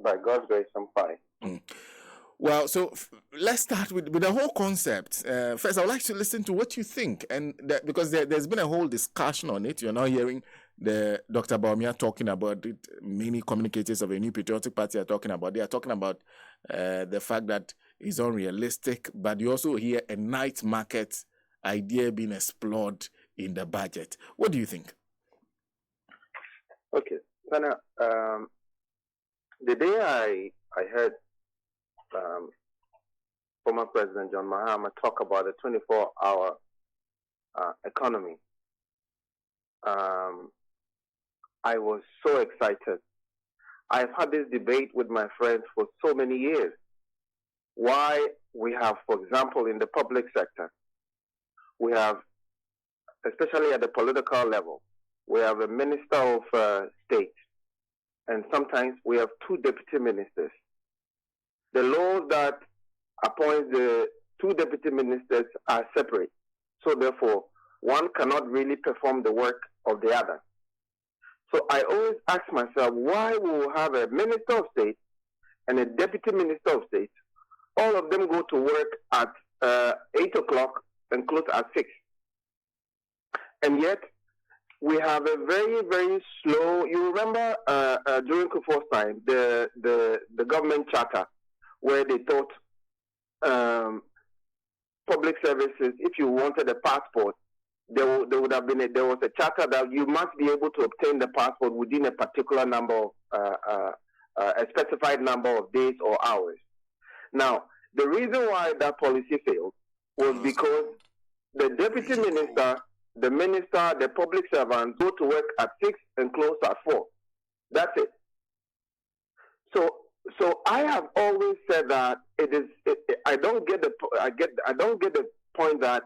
By God's grace, I'm fine. Well, so let's start with the whole concept. First, I would like to listen to what you think, and because there's been a whole discussion on it. You're now hearing the Dr. Bawumia talking about it. Many communicators of a new patriotic party are talking about. They are talking about the fact that it's unrealistic, but you also hear a night market idea being explored in the budget. What do you think? Okay, Sana, the day I heard former President John Mahama talk about a 24-hour economy, I was so excited. I've had this debate with my friends for so many years. Why we have, for example, in the public sector, we have, especially at the political level, we have a minister of state, and sometimes we have two deputy ministers. The laws that appoint the two deputy ministers are separate. So therefore, one cannot really perform the work of the other. So I always ask myself, why we will have a minister of state and a deputy minister of state, all of them go to work at 8 o'clock and close at 6. And yet, we have a very, very slow, you remember during Kufuor's time, the government charter, where they thought public services, if you wanted a passport, there would have been there was a charter that you must be able to obtain the passport within a particular number of a specified number of days or hours. Now, the reason why that policy failed was because the deputy minister, the minister, the public servants go to work at 6 and close at 4. That's it. So I have always said that I don't get the point that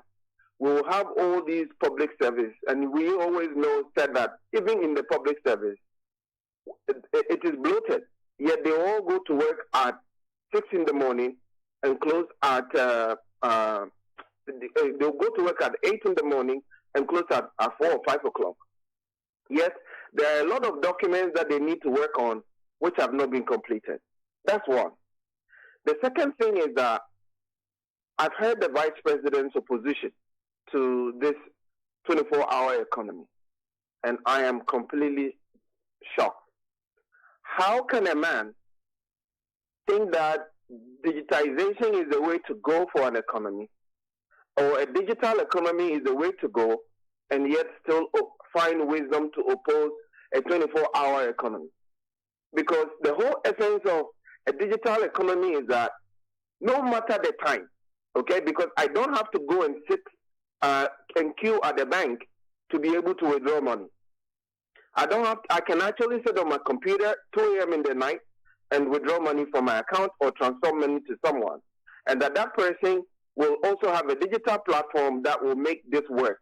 we will have all these public service, and we always said that even in the public service, it is bloated. Yet they all go to work at 6 in the morning and close at they'll go to work at 8 in the morning and close at 4 or 5 o'clock. Yet there are a lot of documents that they need to work on which have not been completed. That's one. The second thing is that I've heard the Vice President's opposition to this 24-hour economy, and I am completely shocked. How can a man think that digitization is the way to go for an economy, or a digital economy is the way to go, and yet still find wisdom to oppose a 24-hour economy? Because the whole essence of a digital economy is that no matter the time, okay, because I don't have to go and sit and queue at the bank to be able to withdraw money. I can actually sit on my computer 2 a.m. in the night and withdraw money from my account or transfer money to someone. And that person will also have a digital platform that will make this work.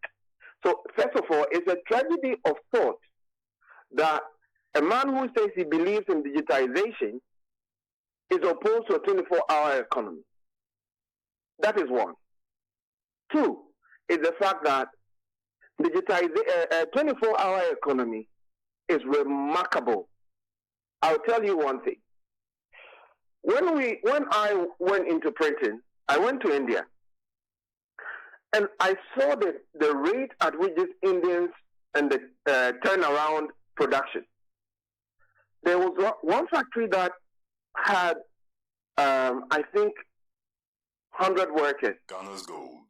So first of all, it's a tragedy of thought that a man who says he believes in digitization is opposed to a 24-hour economy. That is one. Two is the fact that a 24-hour economy is remarkable. I'll tell you one thing. When I went into printing, I went to India, and I saw the rate at which these Indians and the turnaround production. There was one factory that had, I think, 100 workers. Ghana's gold.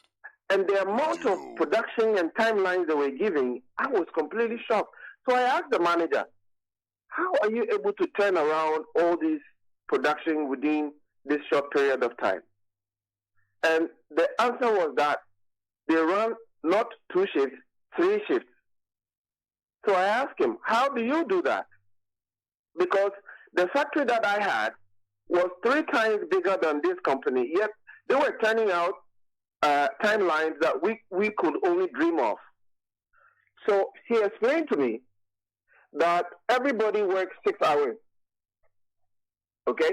And the amount of production and timelines they were giving, I was completely shocked. So I asked the manager, how are you able to turn around all this production within this short period of time? And the answer was that they run not 2 shifts, 3 shifts. So I asked him, how do you do that? Because the factory that I had was 3 times bigger than this company, yet they were turning out timelines that we could only dream of. So he explained to me that everybody works 6 hours. Okay?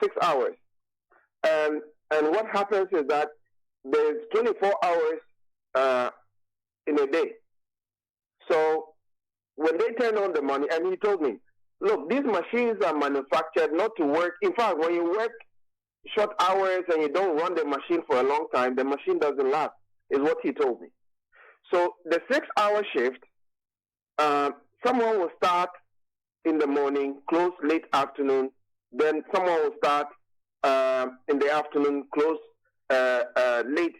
6 hours. And what happens is that there's 24 hours in a day. So when they turn on the money, and he told me, look, these machines are manufactured not to work. In fact, when you work short hours and you don't run the machine for a long time, the machine doesn't last, is what he told me. So the 6-hour shift, someone will start in the morning, close late afternoon. Then someone will start in the afternoon, close early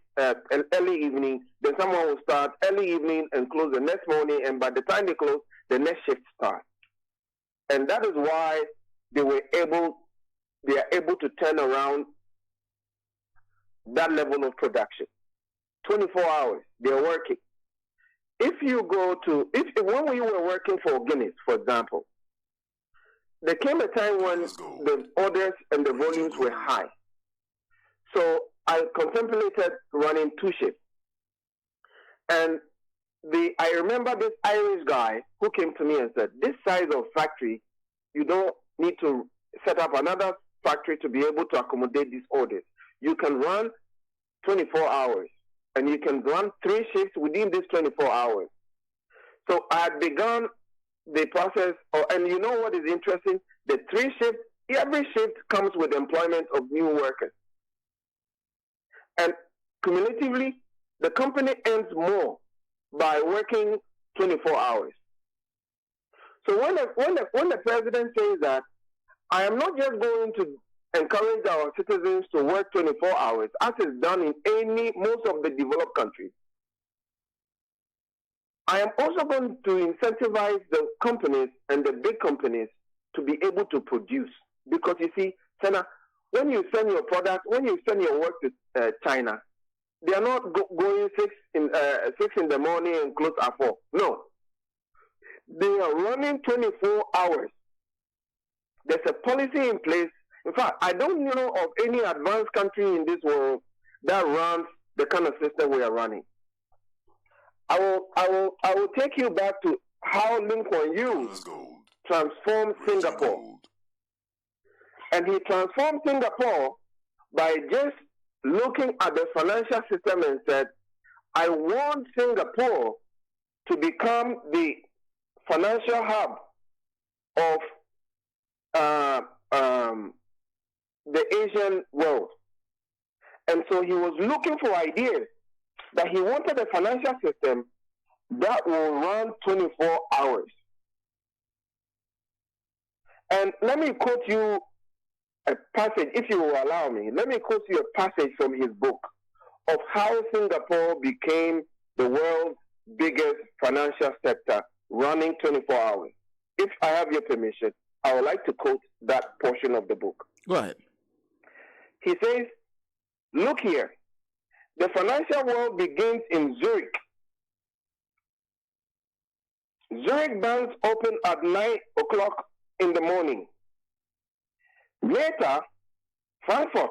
evening. Then someone will start early evening and close the next morning. And by the time they close, the next shift starts. And that is why they are able to turn around that level of production. 24 hours, they're working. If you go to, when we were working for Guinness, for example, there came a time when the orders and the volumes were high. So I contemplated running 2 shifts. And I remember this Irish guy who came to me and said, this size of factory, you don't need to set up another factory to be able to accommodate these orders. You can run 24 hours and you can run 3 shifts within these 24 hours. So I had begun the process, and you know what is interesting? The 3 shifts, every shift comes with employment of new workers. And cumulatively, the company earns more by working 24 hours. So when the president says that, I am not just going to encourage our citizens to work 24 hours, as is done in most of the developed countries. I am also going to incentivize the companies and the big companies to be able to produce. Because you see, Senna, when you send your product, when you send your work to China, they are not going 6 in the morning and close at 4. No. They are running 24 hours. There's a policy in place. In fact, I don't know of any advanced country in this world that runs the kind of system we are running. I will take you back to how Lee Kuan Yew transformed Singapore. And he transformed Singapore by just looking at the financial system and said, I want Singapore to become the financial hub of the Asian world. And so he was looking for ideas that he wanted a financial system that will run 24 hours. And let me quote you a passage, if you will allow me. Let me quote you a passage from his book of how Singapore became the world's biggest financial sector, running 24 hours. If I have your permission, I would like to quote that portion of the book. Go ahead. He says, look here, the financial world begins in Zurich. Zurich banks open at 9 o'clock in the morning. Later, Frankfurt.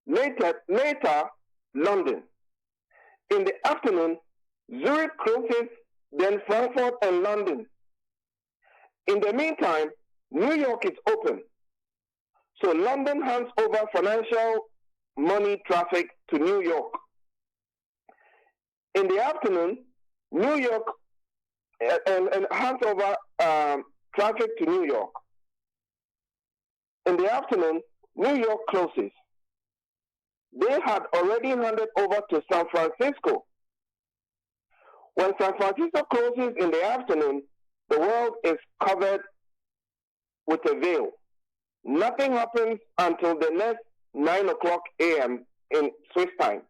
Later, London. In the afternoon, Zurich closes, then Frankfurt and London. In the meantime, New York is open. So London hands over financial money traffic to New York. In the afternoon, New York and hands over traffic to New York. In the afternoon, New York closes. They had already handed over to San Francisco. When San Francisco closes in the afternoon, the world is covered with a veil. Nothing happens until the next 9 o'clock a.m. in Swiss time.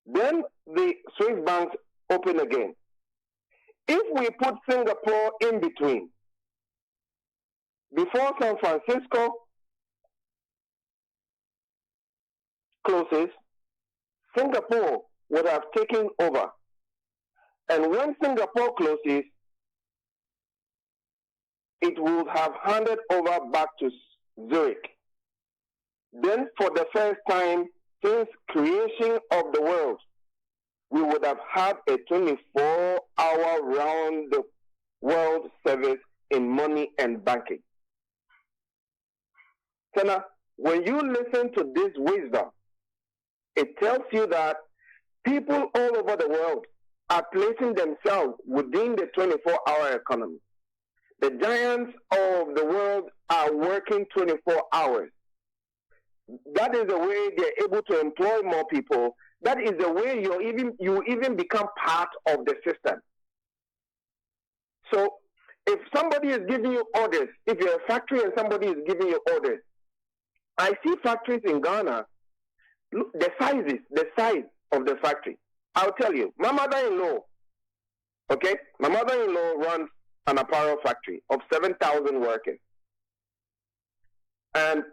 Then the Swiss banks open again. If we put Singapore in between, before San Francisco closes, Singapore would have taken over. And when Singapore closes, it would have handed over back to Zurich. Then for the first time since creation of the world, we would have had a 24-hour round-the-world service in money and banking. Senna, when you listen to this wisdom, it tells you that people all over the world are placing themselves within the 24-hour economy. The giants of the world are working 24 hours. That is the way they're able to employ more people. That is the way you even become part of the system. So if somebody is giving you orders, if you're a factory and somebody is giving you orders, I see factories in Ghana, look, the size of the factory. I'll tell you, my mother-in-law runs an apparel factory of 7,000 workers. And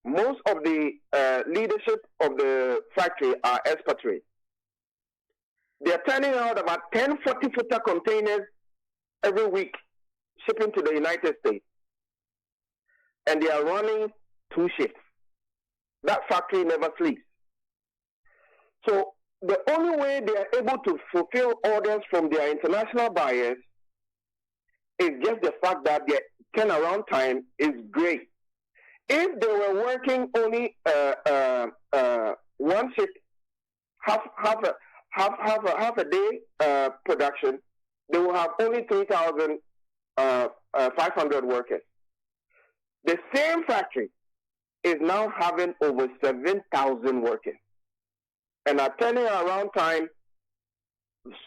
most of the leadership of the factory are expatriates. They're turning out about 10 40-footer containers every week, shipping to the United States. And they are running 2 shifts. That factory never sleeps. So the only way they are able to fulfill orders from their international buyers is just the fact that their turnaround time is great. If they were working only one shift, half a day production, they will have only 3,500 workers. The same factory is now having over 7,000 workers, and are turning around time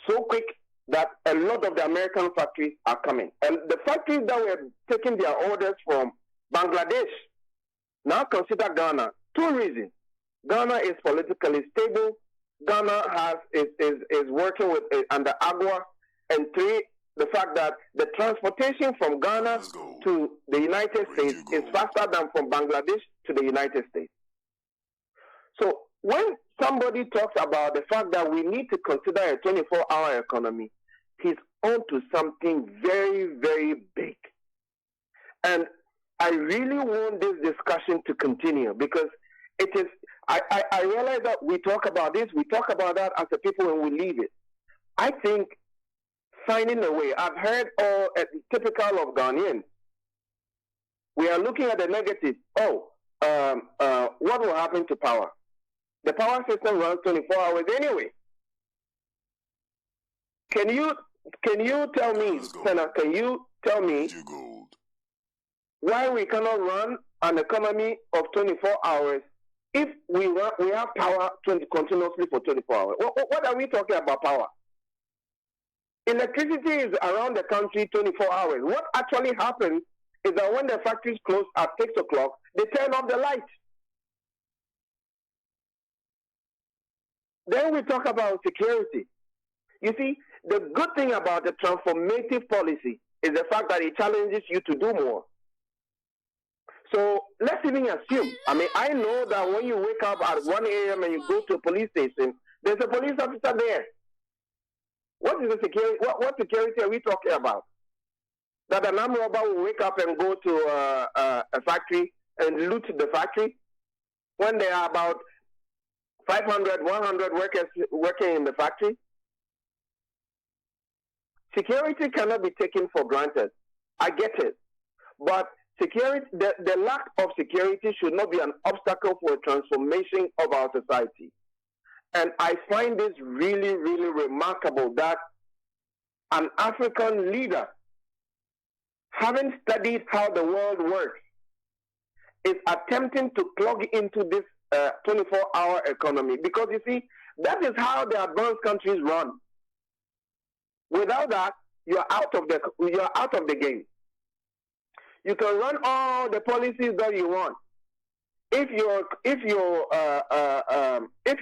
so quick that a lot of the American factories are coming. And the factories that were taking their orders from Bangladesh now consider Ghana. 2 reasons. Ghana is politically stable. Ghana is working with under AGUA. And 3, the fact that the transportation from Ghana to the United States is faster than from Bangladesh to the United States. So when somebody talks about the fact that we need to consider a 24-hour economy, he's on to something very, very big. And I really want this discussion to continue, because it is, I realize that we talk about this, we talk about that as a people, and we leave it. I think finding a way, I've heard all typical of Ghanaians. We are looking at the negative. What will happen to power? The power system runs 24 hours anyway. Can you tell me, Senna, can you tell me why we cannot run an economy of 24 hours if we have power continuously for 24 hours? What are we talking about power? Electricity is around the country 24 hours. What actually happens is that when the factories close at 6 o'clock, they turn off the light. Then we talk about security. You see, the good thing about the transformative policy is the fact that it challenges you to do more. So let's even assume, I know that when you wake up at 1 a.m. and you go to a police station, there's a police officer there. What is the security? What security are we talking about? That an armed robber will wake up and go to a factory and loot the factory when there are about 500, 100 workers working in the factory? Security cannot be taken for granted. I get it. But security, the lack of security should not be an obstacle for a transformation of our society. And I find this really, really remarkable that an African leader, having studied how the world works, is attempting to plug into this 24-hour economy. Because you see, that is how the advanced countries run. Without that, you are out of the game. You can run all the policies that you want. If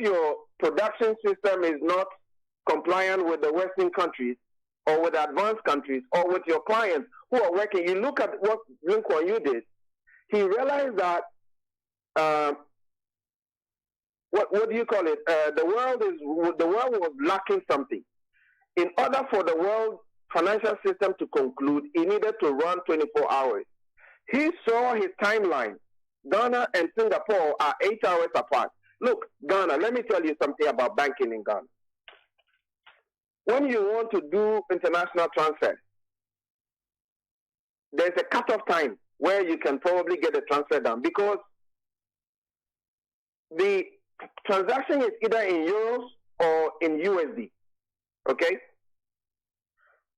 your production system is not compliant with the Western countries or with the advanced countries or with your clients who are working, you look at what Lee Kuan Yew did. He realized that what do you call it? The world was lacking something. In order for the world financial system to conclude, he needed to run 24 hours. He saw his timeline. Ghana and Singapore are 8 hours apart. Look, Ghana, let me tell you something about banking in Ghana. When you want to do international transfers, there's a cutoff time where you can probably get a transfer done, because the transaction is either in euros or in USD. Okay?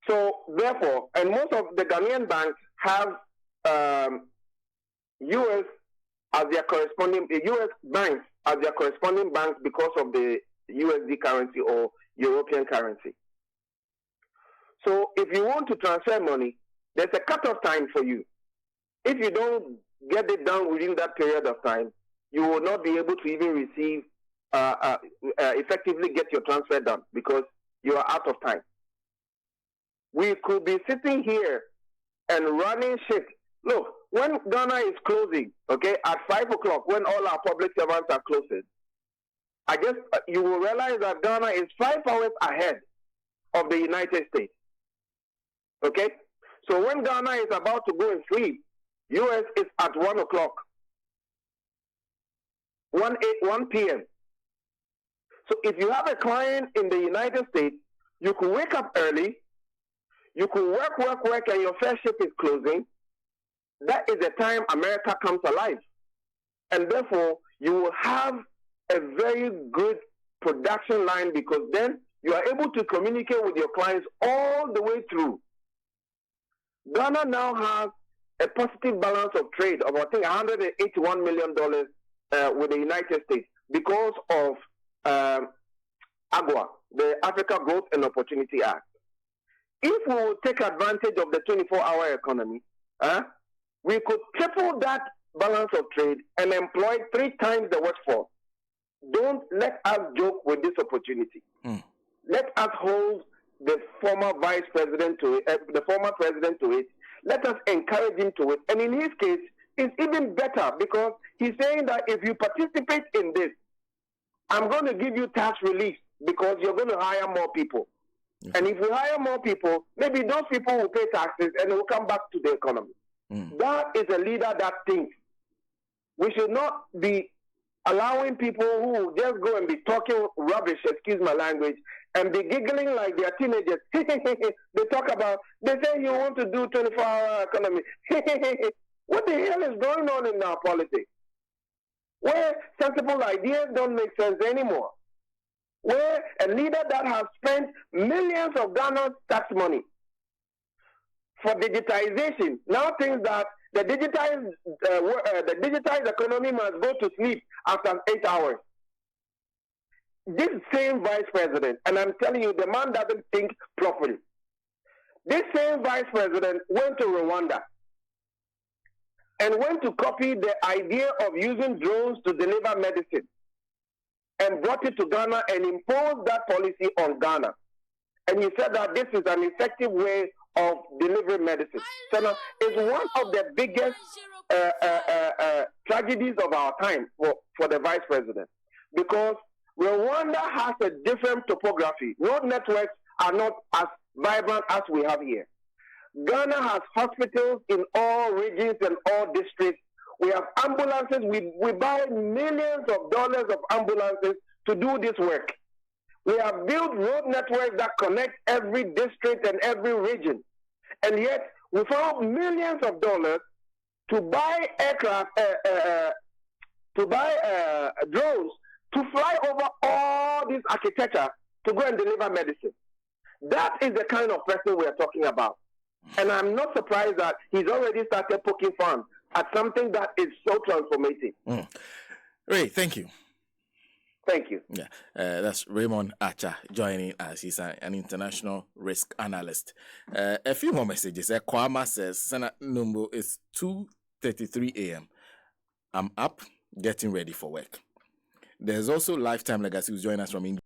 So therefore, and most of the Ghanaian banks have US as their corresponding US banks as their corresponding banks because of the USD currency or European currency. So if you want to transfer money, there's a cutoff time for you. If you don't get it done within that period of time, you will not be able to even receive, effectively get your transfer done because you are out of time. We could be sitting here and running shit. Look, when Ghana is closing, okay, at 5 o'clock, when all our public servants are closing, I guess you will realize that Ghana is 5 hours ahead of the United States. Okay? So when Ghana is about to go and sleep, US is at 1 o'clock, 1 p.m. So if you have a client in the United States, you could wake up early, you could work, and your first shift is closing. That is the time America comes alive. And therefore, you will have a very good production line because then you are able to communicate with your clients all the way through. Ghana now has a positive balance of trade of, I think, $181 million with the United States because of AGWA, the Africa Growth and Opportunity Act. If we will take advantage of the 24-hour economy, we could triple that balance of trade and employ 3 times the workforce. Don't let us joke with this opportunity. Let us hold the former vice president to it, the former president to it. Let us encourage him to it. And in his case, it's even better because he's saying that if you participate in this, I'm going to give you tax relief because you're going to hire more people. And if we hire more people, maybe those people will pay taxes and will come back to the economy. That is a leader that thinks. We should not be allowing people who just go and be talking rubbish, excuse my language, and be giggling like they're teenagers. They talk about, they say you want to do 24-hour economy. What the hell is going on in our politics? Where sensible ideas don't make sense anymore. Where a leader that has spent millions of Ghana's tax money for digitization now thinks that the digitized economy must go to sleep after 8 hours. This same vice president, and I'm telling you, the man doesn't think properly. This same vice president went to Rwanda and went to copy the idea of using drones to deliver medicine and brought it to Ghana and imposed that policy on Ghana. And he said that this is an effective way of delivering medicine. So now, it's one of the biggest tragedies of our time for the vice president because Rwanda has a different topography. Road networks are not as vibrant as we have here. Ghana has hospitals in all regions and all districts. We have ambulances. We buy millions of dollars of ambulances to do this work. We have built road networks that connect every district and every region. And yet, we found millions of dollars to buy aircraft, drones to fly over all this architecture to go and deliver medicine. That is the kind of person we are talking about. And I'm not surprised that he's already started poking fun at something that is so transformative. Ray, thank you. Thank you. Yeah, that's Raymond Acha joining us. He's an international risk analyst. A few more messages. Kwama says, Senate Numbo, it's 2:33 a.m. I'm up, getting ready for work. There's also Lifetime Legacy who's joining us from India.